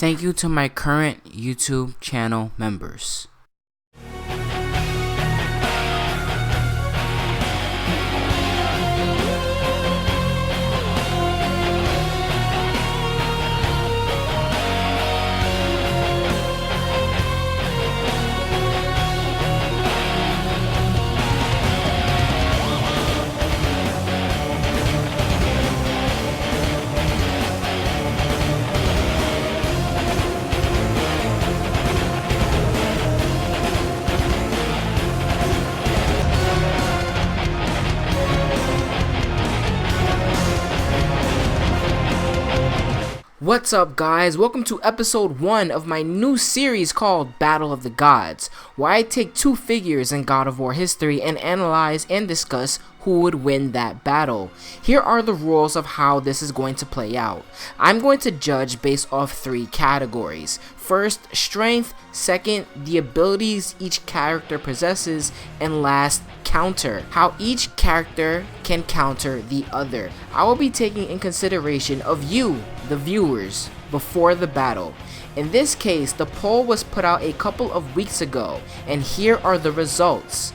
Thank you to my current YouTube channel members. What's up, guys? Welcome to episode 1 of my new series called Battle of the Gods, where I take two figures in God of War history and analyze and discuss who would win that battle. Here are the rules of how this is going to play out. I'm going to judge based off 3 categories. First, strength. Second, the abilities each character possesses. And last, counter, how each character can counter the other. I will be taking in consideration of you, the viewers, before the battle. In this case, the poll was put out a couple of weeks ago, and here are the results.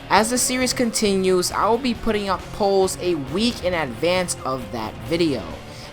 As the series continues, I will be putting out polls a week in advance of that video.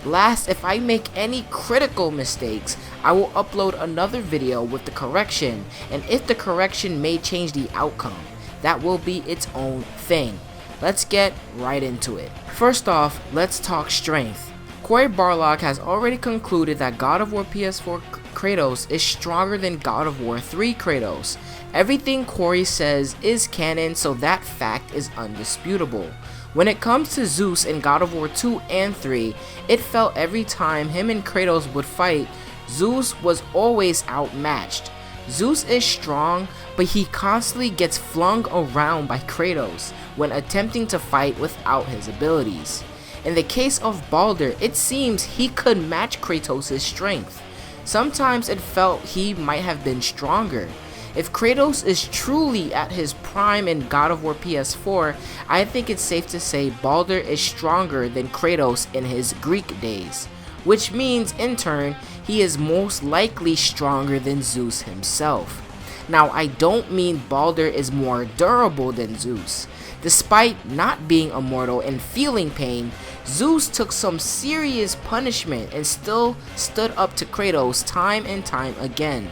Last, if I make any critical mistakes, I will upload another video with the correction, and if the correction may change the outcome, that will be its own thing. Let's get right into it. First off, let's talk strength. Corey Barlog has already concluded that God of War PS4 Kratos is stronger than God of War 3 Kratos. Everything Corey says is canon, so that fact is undisputable. When it comes to Zeus in God of War 2 and 3, it felt every time him and Kratos would fight, Zeus was always outmatched. Zeus is strong, but he constantly gets flung around by Kratos when attempting to fight without his abilities. In the case of Baldur, it seems he could match Kratos' strength. Sometimes it felt he might have been stronger. If Kratos is truly at his prime in God of War PS4, I think it's safe to say Baldur is stronger than Kratos in his Greek days, which means in turn, he is most likely stronger than Zeus himself. Now, I don't mean Baldur is more durable than Zeus. Despite not being immortal and feeling pain, Zeus took some serious punishment and still stood up to Kratos time and time again.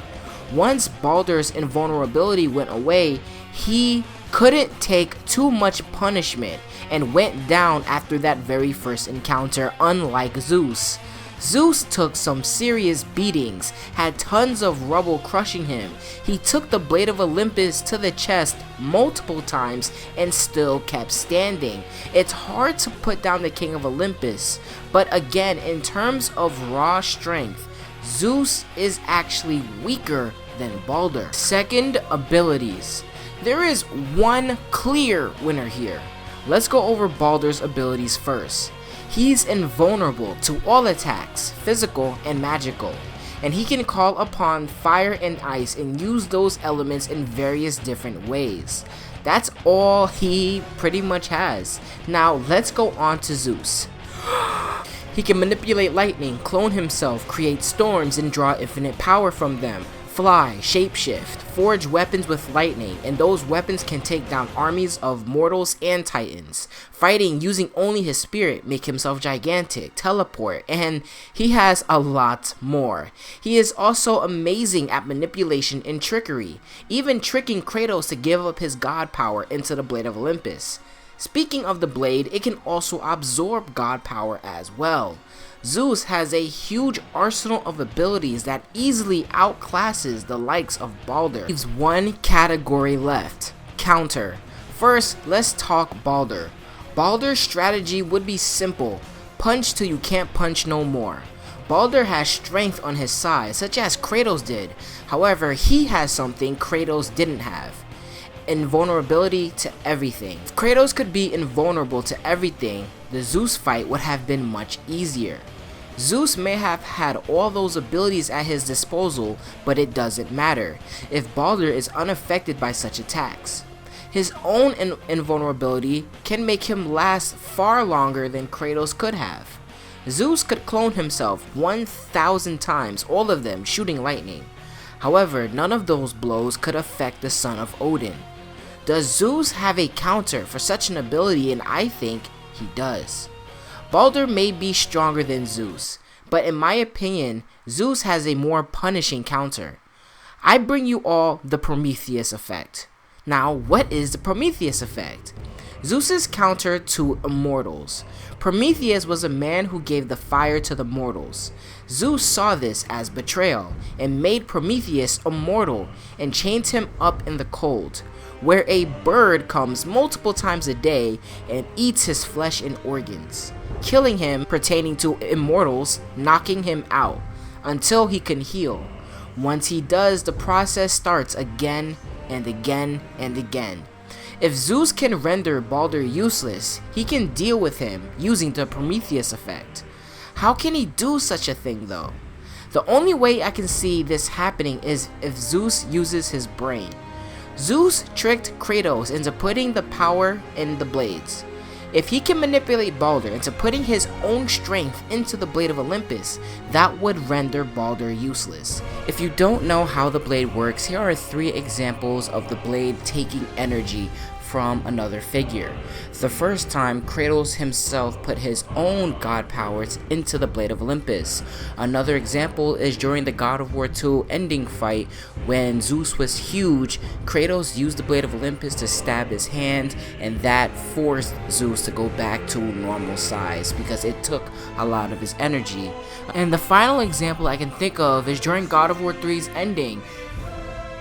Once Baldur's invulnerability went away, he couldn't take too much punishment and went down after that very first encounter, unlike Zeus. Zeus took some serious beatings, had tons of rubble crushing him. He took the Blade of Olympus to the chest multiple times and still kept standing. It's hard to put down the King of Olympus, but again, in terms of raw strength, Zeus is actually weaker than Baldur. Second, abilities. There is one clear winner here. Let's go over Baldur's abilities first. He's invulnerable to all attacks, physical and magical, and he can call upon fire and ice and use those elements in various different ways. That's all he pretty much has. Now let's go on to Zeus. He can manipulate lightning, clone himself, create storms and draw infinite power from them, fly, shapeshift, forge weapons with lightning, and those weapons can take down armies of mortals and titans. Fighting using only his spirit, make himself gigantic, teleport, and he has a lot more. He is also amazing at manipulation and trickery, even tricking Kratos to give up his god power into the Blade of Olympus. Speaking of the blade, it can also absorb god power as well. Zeus has a huge arsenal of abilities that easily outclasses the likes of Baldur. Leaves one category left, counter. First, let's talk Baldur. Baldur's strategy would be simple, punch till you can't punch no more. Baldur has strength on his side, such as Kratos did. However, he has something Kratos didn't have. Invulnerability to everything. If Kratos could be invulnerable to everything, the Zeus fight would have been much easier. Zeus may have had all those abilities at his disposal, but it doesn't matter if Baldur is unaffected by such attacks. His own invulnerability can make him last far longer than Kratos could have. Zeus could clone himself 1,000 times, all of them shooting lightning. However, none of those blows could affect the son of Odin. Does Zeus have a counter for such an ability? And I think he does. Baldur may be stronger than Zeus, but in my opinion, Zeus has a more punishing counter. I bring you all the Prometheus effect. Now, what is the Prometheus effect? Zeus's counter to immortals. Prometheus was a man who gave the fire to the mortals. Zeus saw this as betrayal and made Prometheus immortal and chained him up in the cold, where a bird comes multiple times a day and eats his flesh and organs, killing him pertaining to immortals, knocking him out until he can heal. Once he does, the process starts again and again and again. If Zeus can render Baldur useless, he can deal with him using the Prometheus effect. How can he do such a thing though? The only way I can see this happening is if Zeus uses his brain. Zeus tricked Kratos into putting the power in the blades. If he can manipulate Baldur into putting his own strength into the blade of Olympus, that would render Baldur useless. If you don't know how the blade works, here are 3 examples of the blade taking energy from another figure. The first time, Kratos himself put his own god powers into the blade of Olympus. Another example is during the God of War 2 ending fight when Zeus was huge. Kratos used the blade of Olympus to stab his hand, and that forced Zeus to go back to normal size because it took a lot of his energy. And the final example I can think of is during God of War 3's ending.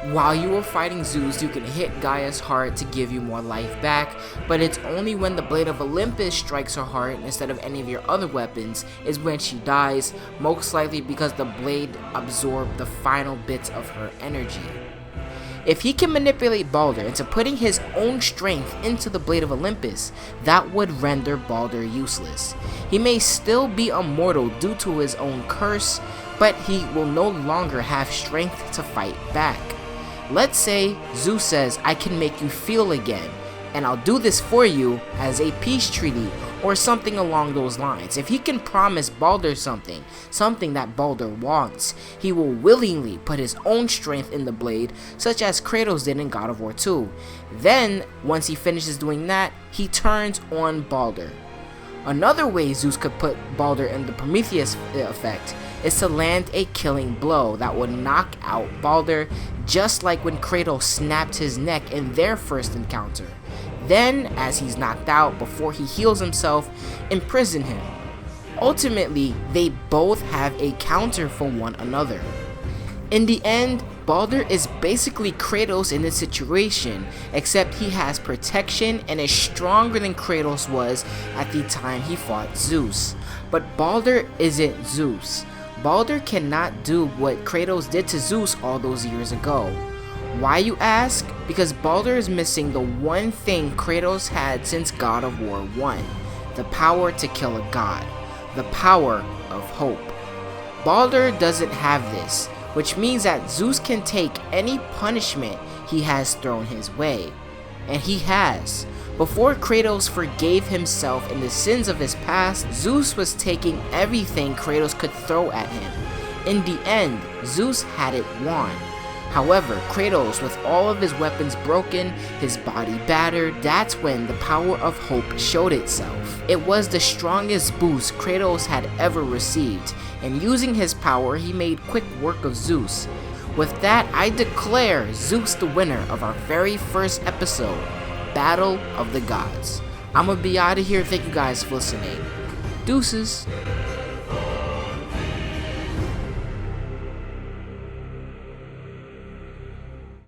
While you were fighting Zeus, you can hit Gaia's heart to give you more life back, but it's only when the blade of Olympus strikes her heart instead of any of your other weapons is when she dies, most likely because the blade absorbed the final bits of her energy. If he can manipulate Baldur into putting his own strength into the blade of Olympus, that would render Baldur useless. He may still be immortal due to his own curse, but he will no longer have strength to fight back. Let's say Zeus says, I can make you feel again, and I'll do this for you as a peace treaty or something along those lines. If he can promise Baldur something that Baldur wants, he will willingly put his own strength in the blade, such as Kratos did in God of War 2. Then, once he finishes doing that, he turns on Baldur. Another way Zeus could put Baldur in the Prometheus effect is to land a killing blow that would knock out Baldur, just like when Kratos snapped his neck in their first encounter. Then, as he's knocked out before he heals himself, imprison him. Ultimately, they both have a counter for one another. In the end, Baldur is basically Kratos in this situation, except he has protection and is stronger than Kratos was at the time he fought Zeus. But Baldur isn't Zeus. Baldur cannot do what Kratos did to Zeus all those years ago. Why, you ask? Because Baldur is missing the one thing Kratos had since God of War 1, the power to kill a god, the power of hope. Baldur doesn't have this, which means that Zeus can take any punishment he has thrown his way. And he has. Before Kratos forgave himself in the sins of his past, Zeus was taking everything Kratos could throw at him. In the end, Zeus had it won. However, Kratos, with all of his weapons broken, his body battered, that's when the power of hope showed itself. It was the strongest boost Kratos had ever received, and using his power, he made quick work of Zeus. With that, I declare Zeus the winner of our very first episode, Battle of the Gods. I'm gonna be out of here. Thank you guys for listening. Deuces.